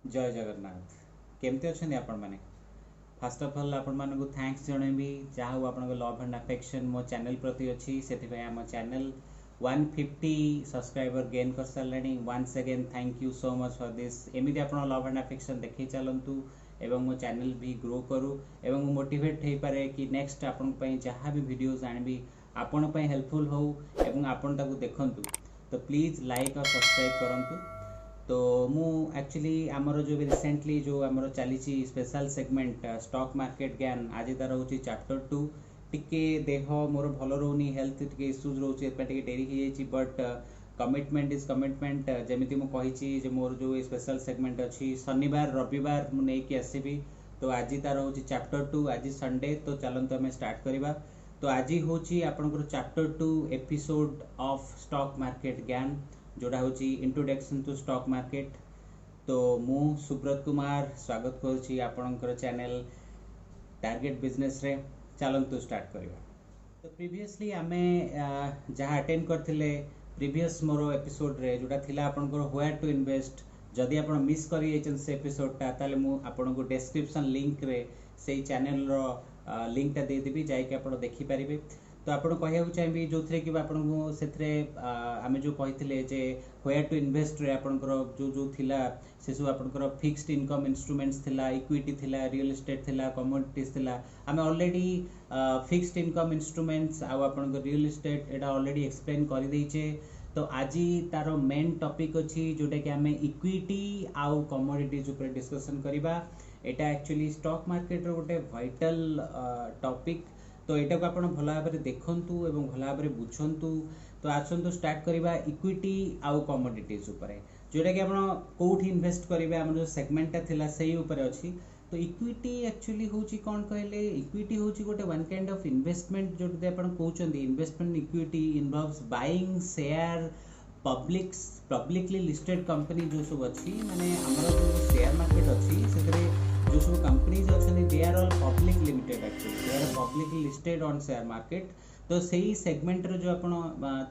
जय जगन्नाथ। केमती अच्छे आपण मैंने? फास्ट ऑफ ऑल आपण मानक थैंक्स जनइबी जहाँ हो आपण लव एंड अफेक्शन मो चैनल प्रति अच्छी से आम चैनल 150 सब्सक्राइबर गेन कर सारे। Once again thank you so much for this. एमती आप लव एंड अफेक्शन देखी चलतु एवं मो चैनल भी ग्रो करू एवं मोटिवेट हो पारे कि नेक्स्ट आपण जहाँ भी वीडियोज आनबी आपण हेल्पफुल हो एवं आपण ताकू देखंतु। तो प्लीज लाइक और सब्सक्राइब करंतु। तो मु एक्चुअली आमर जो भी रिसेंटली जो आमर चली स्पेशल सेगमेंट स्टॉक मार्केट ज्ञान आज तार हूँ चैप्टर 2 टिके देह मोर भल रोनी हेल्थ टिके इश्यूज रोचे डेरी हो जाए बट कमिटमेंट इज कमिटमेंट जमी मुझे मोर जो स्पेशल सेगमेंट अच्छी शनिवार रविवार मुझे आसबि। तो आज तार हूँ चैप्टर 2 आज संडे। तो चलते आम स्टार्ट करवा। तो आज हूँ आपंकर chapter 2 episode of stock market ज्ञान जोड़ा हूँ इंट्रोडक्शन टू स्टॉक मार्केट। तो मु सुब्रत कुमार स्वागत करुच्ची आपणकर चैनल टारगेट बिजनेस रे। चलतु स्टार्ट करवा। तो प्रीवियसली आमे जहाँ अटेंड करथिले प्रीवियस मोर एपिसोड रे जोड़ा थिला आपणकर व्हेयर टू इन्वेस्ट। जदि आपण मिस करि जाइछन से एपिसोडटा ताले मु आपणको डिस्क्रिप्शन लिंक रे से चैनल रो लिंकटा दे देबी जाइके आपण देखि परिबे। तो आपड़ कहूँ चाहिए जो थे कि आपको से आम जो कही जे व्हेयर टू इन्वेस्ट रे आपंकर जो जो थिला से सब आपंकर फिक्स्ड इनकम इंस्ट्रूमेंट्स थिला इक्विटी थिला रियल एस्टेट थिला कमोडिटीज थिला। आम ऑलरेडी फिक्स्ड इनकम इंस्ट्रूमेंट्स आपन रियल एस्टेट एटा ऑलरेडी एक्सप्लेन कर देचे। तो आज तार मेन टॉपिक अच्छी जोटा कि आम इक्विटी आउ कमोडिटीज ऊपर डिस्कशन करवा। एटा एक्चुअली स्टॉक मार्केट रो गोटे वाइटल टॉपिक। तो यहाँ को आप भल भाव में देखु एवं भल भाव में बुझंतु। तो आसतु स्टार्ट करवा इक्विटी आउ कमोडिटीज उपर जोटा कि आप कौटी इन्वेस्ट करेंगे आम जो सेगमेंटा थिला सही उपर अच्छी। तो इक्विटी एक्चुअली हूँ कौन कहले इक्विटी हूँ गोटे वन काइंड ऑफ इन्वेस्टमेंट जो कहते investment equity involves buying share publicly listed company जो सब अच्छी माने आमर जो शेयर मार्केट अच्छी से जो सब कंपनीज अच्छे they are all public limited actually they are publicly listed on share market. तो सही सेगमेंट रो जो आपण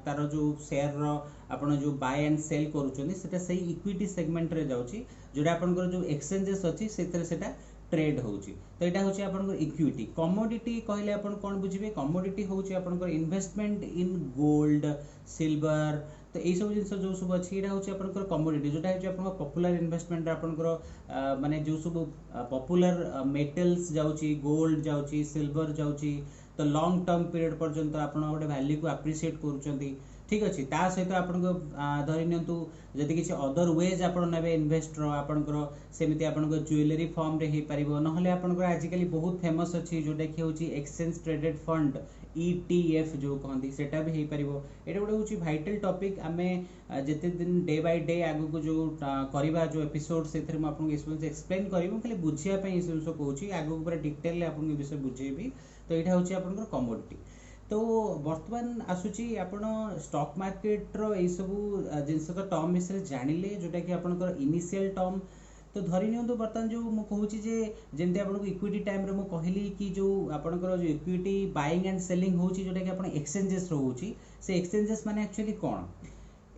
तार जो शेयर रो आपण जो बाय एंड सेल करूछनी सेटा सही इक्विटी सेगमेंट रे जाउची जोटा आपनकर जो एक्सचेंजेस अच्छी सेतरे सेटा ट्रेड होउची। तो एटा होची आपनकर इक्विटी। कमोडिटी कहले आपण कोन बुझिबे कमोडिटी होउची आपनकर इन्वेस्टमेंट इन गोल्ड सिल्वर। तो यही सब जिन जो सब अच्छी यहाँ हूँ आपंकर कमोडिटी जोटा हूँ आप पपुलर इन्वेस्टमेंट आपंकर माने जो सब पपुलर मेटल्स जाउची गोल्ड जाउची सिल्वर जाउची। तो लॉन्ग टर्म पीरियड पर्यंत आप गोटे वैल्यू को अप्रिशिएट करुँच ठीक अच्छे। ता सहित आपन धरी नियंतु जदि किसी अदर वेज आप ने इन्वेस्टर आपंकर सेमती आप ज्वेलरी फॉर्म रे हो पार ना आपंकर आजिकल बहुत फेमस अच्छी जोटा कि हूँ एक्सचेंज ट्रेडेड फंड ETF जो कहती सेटा भी हो पार। ये गोटे हूँ भाइटल टॉपिक आम जिते दिन डे बाय डे आग को जो करवा जो एपिसोड से आपको एक्सप्लेन करी खाली बुझापी ये जिन कहूँ आग पूरा डिटेल आपको विषय बुझेबी। तो यहाँ हूँ आपंकर कमोडिटी। तो बर्तमान आसूची आपण स्टॉक मार्केट रो ये सब जिनस टर्म विषय जानिले जोटा कि आपंकर इनिशियल टर्म। तो धरी नियंतु बर्तमान जो मु कहूँ जमी आपको इक्विटी टाइम रे मु कहली कि जो आपंकर जो इक्विटी बाइंग एंड सेलिंग होची जोटा कि आपण एक्सचेंजेस रोची से एक्सचेंजेस माने एक्चुअली कौन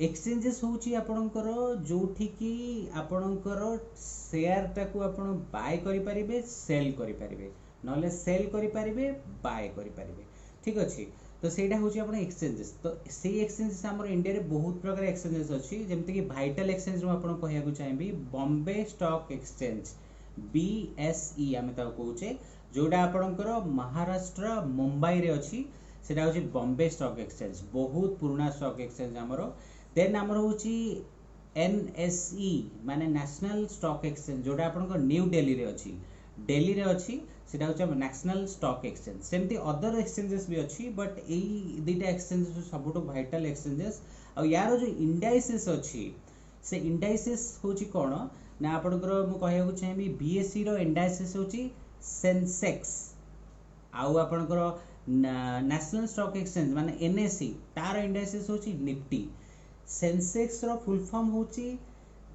एक्सचेंजेस होची आपणकर जोठी कि आपणकर शेयर टाकू आपण बाय करि परिबे सेल करि परिबे नले सेल करि परिबे बाय करि परिबे ठीक अच्छे। तो सेटा हूँ आप एक्सचेंजेस। तो से एक्सचेंजेस आम इंडिया रे बहुत प्रकार एक्सचेंजेस अच्छी जमीक भाइटल एक्सचेंज आपको कहूँ चाहिए बॉम्बे स्टॉक एक्सचेंज BSE आम कहे जोटा आपणकर महाराष्ट्र मुंबई रे अच्छी सेटा हूँ बॉम्बे स्टॉक एक्सचेंज बहुत पुराना स्टॉक एक्सचेंज आमर। देन आमर हूँ NSE माने नेशनल स्टॉक एक्सचेंज जोटा आपणकर न्यू दिल्ली रे अच्छी दिल्ली रे अच्छी सेटा हूँ नेशनल स्टॉक एक्सचेंज। सेमती अदर एक्सचेंजेस भी अच्छी बट यही दुईटा एक्सचेंजेस सबुठ भाइटल एक्सचेंजेस। आ यार जो इंडाइसेस अच्छी से इंडाइसेस हूँ कौन ना आपंकर मुझे चाहिए BSE रो इंडाइसेस हूँ सेंसेक्स आउ आपंकर नेशनल स्टॉक एक्सचेंज माने NSE तार इंडाइसेस हूँ निफ्टी। सेंसेक्स रो फुल फॉर्म हूँ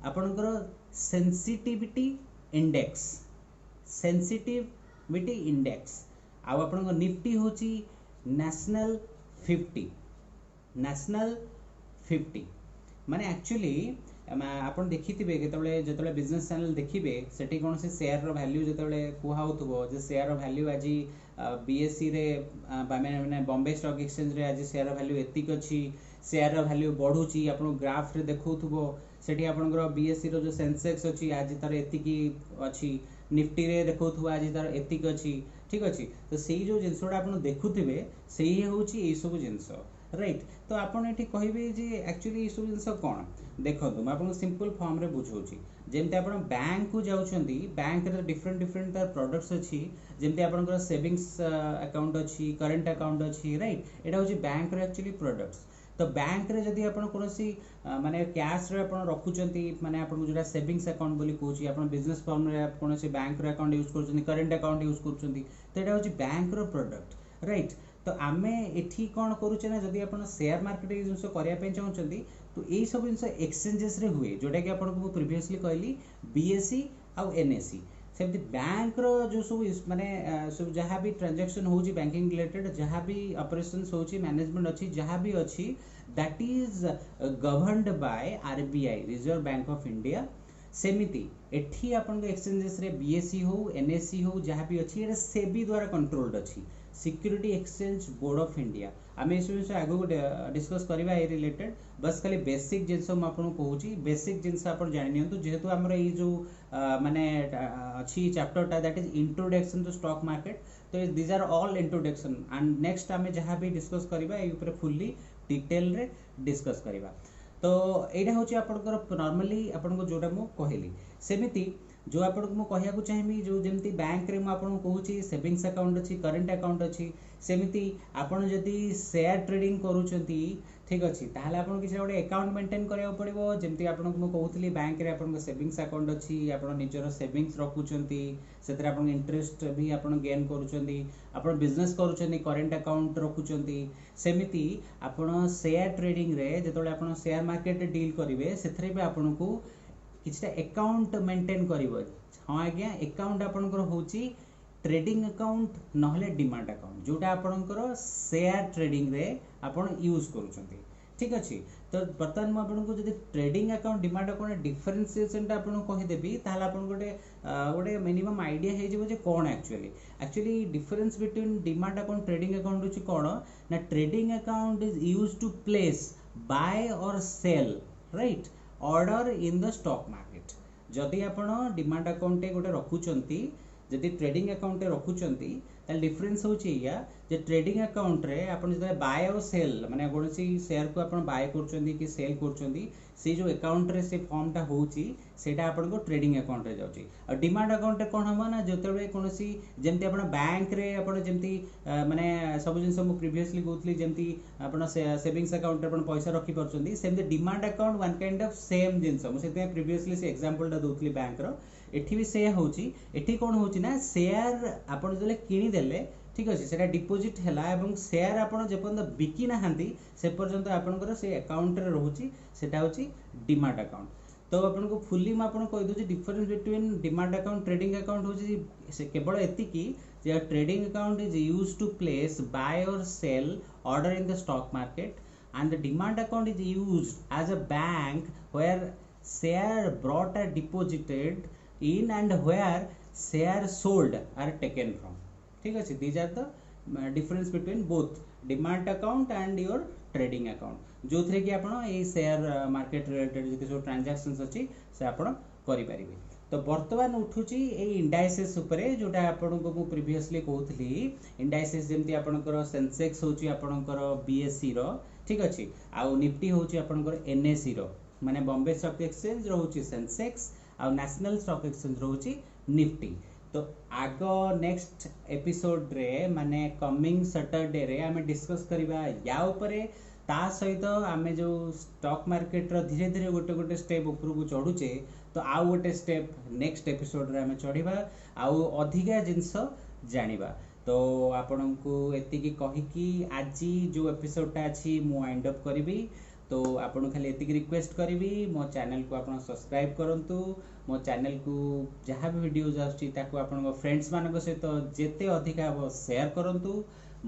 आपंकर सेंसिटिविटी इंडेक्स सेंसिटिविटी इंडेक्स आउ आपन निफ्टी हूँ नेशनल 50 माने एक्चुअली ଆପଣ ଦେଖିଥିବେ केतबेले जेतबेले बिजनेस चैनल देखिबे सेठी कोन से शेयर रो वैल्यू जेतबेले कुहा होतबो जे शेयर रो वैल्यू आज बीएसई रे माने बॉम्बे स्टॉक एक्सचेंज रे आज शेयर रो वैल्यू एतिक अछि शेयर रो वैल्यू बढ़ुची आपण ग्राफ रे देखौथबो सेठी आपनकर बीएसई रो जो सेंसेक्स अछि आज तार एतिकी अछि निफ्टी रे देखौथबो आज तार एतिक अछि ठीक अछि तो सेही जो जिंसोडा आपण देखुथिबे सेही होउची ए सब जिंस राइट तो आपण एठी कहबे जे एक्चुअली ए सब जिंस कोन देखो मैं आपको सिंपल फॉर्म रे बुझाऊँ जमती आप बैंक को जाऊँगी बैंक रे डिफरेंट डिफरेंट तार प्रोडक्ट्स अच्छी जमती आपंकर सेविंग्स अकाउंट अच्छी करेंट अकाउंट अच्छी राइट यहाँ हूँ बैंक रे एक्चुअली प्रोडक्ट्स तो बैंक रे जदि आप कौन माने कैश रे आप रखुचंती माने आपन जोटा सेविंग्स अकाउंट बोली कहूँ आप बिजनेस फॉर्म रे कौन बैंक रे अकाउंट यूज कर करेंट अकाउंट यूज कर तो यहाँ हूँ बैंक रो प्रोडक्ट राइट तो आमे एठी कौन करूचे ना जदि आप शेयर मार्केट जिनस करने चाहते तो यही सब जिन एक्सचेंजेस रे हुए जोटा कि आपको प्रीवियसली कहली बीएसई आउ एनएसई सेमती बैंक रो जो सब माने सब जहाँ भी ट्रांजैक्शन होची बैंकिंग रिलेटेड जहाँ भी ऑपरेशंस होची मैनेजमेंट अच्छी जहाँ भी अच्छी that is governed by RBI reserve bank of India सेमिति एठी आपन एक्सचेंजेस रे बीएसई हो एनएसई हो जहाँ भी अच्छी सेबी द्वारा कंट्रोल्ड अच्छी security exchange board of India आम इस विषय आगो डिस्कस करवा ए रिलेटेड बस खाली बेसिक जिनस मुझे कहूँ बेसिक जिनस आप जानी जेहेतु आमर ये जो माने अच्छी चैप्टरटा that is introduction to stock market तो these are all introduction and next um जहाँ भी डिस्कस करवा ये फुल्ली डिटेल रे डिस्कस करवा तो यहाँ हूँ आपंकर नॉर्मली आपको जोटा मुझे कहली सेमिति जो आपको मुझे कहना चाहिए जो जमी बैंक रे मुझे कहूँ सेविंग्स अकाउंट अच्छी करेंट अकाउंट अच्छी सेमिति आपन जदि शेयर ट्रेडिंग करूछंती ठीक अच्छी ताहले आपन किसी गोटे अकाउंट मेंटेन करिया पड़िबो जेमति आपन को कहूतली बैंक रे आपन सेविंग्स अकाउंट अच्छी आपन निजर सेविंग्स रखुछंती सेतरे आपन इंटरेस्ट भी आपन गेन करूछंती आपन बिजनेस करूछंती करेंट अकाउंट रखुछंती सेमिति आपन शेयर ट्रेडिंग रे जेतोले आपन शेयर मार्केट डील करिवे सेथरे भी आपन को किछटा अकाउंट मेंटेन करिवो हां आज्ञा अकाउंट आपनकर होची ट्रेडिंग अकाउंट नहले डिमांड अकाउंट जोटा आपनकर शेयर ट्रेडिंग रे आपन यूज करूछंती ठीक अछि तो बर्तमान म आपन को जदि trading account demand account differentiation ता आपन कहि देबी ताहले आपन गोटे मिनिमम आईडिया हे जेबो जे कोन actually difference between demand account trading account होची कोन ना trading account is used to place buy और sell right order in the stock market जदि आपण डिमांड अकाउंट गोटे रखुचंती जदि ट्रेडिंग अकाउंट रखुचंती ताल डिफरेंस होची या जे ट्रेडिंग अकाउंट रे आपण जदि बाय और सेल माने कोनसी शेयर को आपण बाय करचंती कि सेल करचंती से जो अकाउंट रे से फॉर्मटा होची सेटा आपण को ट्रेडिंग अकाउंट रे जाउची और डिमांड अकाउंट रे कोन हबो ना जतबे कोनसी जेमति आपण बैंक रे आपण जेमति माने सब जिंस मु प्रीवियसली कहउतली जेमति आपण सेविंग्स अकाउंट रे आपण पैसा रखि परचंती सेमति demand account one kind of same जिंस मु सेते प्रीवियसली से एग्जांपल टा दोतली बैंक रो एठी भी से होची एठी कोन होची ना शेयर आपण जले किनी देले ठीक अच्छे से डिपोजिट है शेयर आपड़ जेपर्यंत बिकी ना से पर्यंत आपंकर से अकाउंट रे रोची सेटा होची डिमांड अकाउंट तो आपन को फुल्ली मैं आपन कहि दोची difference between demand account trading account होची से केवल एतिकी जे trading account is used to place buy और sell order in the stock market and the demand account is used as a bank where share brought are deposited in and where share sold are taken from ठीक अच्छे these are the difference between both demand account and your trading account जो थे कि आपण ए share market related जति सब transactions अछि से आपण करि परिबे तो वर्तमान उठुची ए इंडाइसेस उपरे जोटा आपण को प्रीवियसली कहउथली इंडाइसेस जेमति आपणकर सेंसेक्स होची आपणकर बीएसई रो ठीक अछि आ निफ्टी होची आपणकर एनएसई रो माने बॉम्बे स्टॉक एक्सचेंज रहउची सेंसेक्स आ नेशनल स्टॉक एक्सचेंज रहउची निफ्टी तो आग नेक्स्ट एपिसोड रे माने कमिंग सैटरडे रे आमे डिस्कस करबा या उपरे ता सहित आमे जो स्टॉक मार्केट रो धीरे धीरे गोटे गोटे स्टेप ऊपर को चढ़ुचे तो आउ गोटे स्टेप नेक्स्ट एपिसोड रे आमे चढ़िबा आउ अधिका जिंस जानिबा तो आपन को एतिकी कहि कि आज जो एपिसोडटा अछि मु वाइंड अप करबी तो आपन खाली एतिकी रिक्वेस्ट करबी मो चैनल को आपन सब्सक्राइब करंतु मो चैनल को जहाँ भी वीडियोज आछि ताको आपन फ्रेंड्स मानक सहित जेते अधिका शेयर करंतु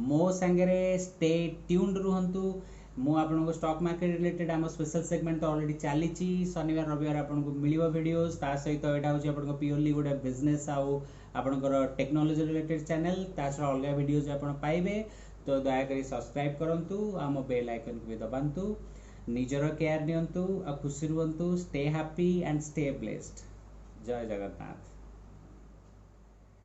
मो संगे स्टे ट्यून्ड रहंतु मु आपनको स्टॉक मार्केट रिलेटेड आम स्पेशल सेगमेंट तो ऑलरेडी चली शनिवार रविवार आपको मिलिबो वीडियोस ता सहित एटा होची आपनको प्योरली गोटे बिजनेस आउ आपनकर टेक्नोलॉजी रिलेटेड चैनल ता छरा अलग वीडियोस आपण पाइबे तो दया करी सब्सक्राइब करंतु आम बेल आइकन को भी दबांतु निजर केयर नियंतु आ खुशी रुहंतु stay happy and stay blessed जय जगन्नाथ।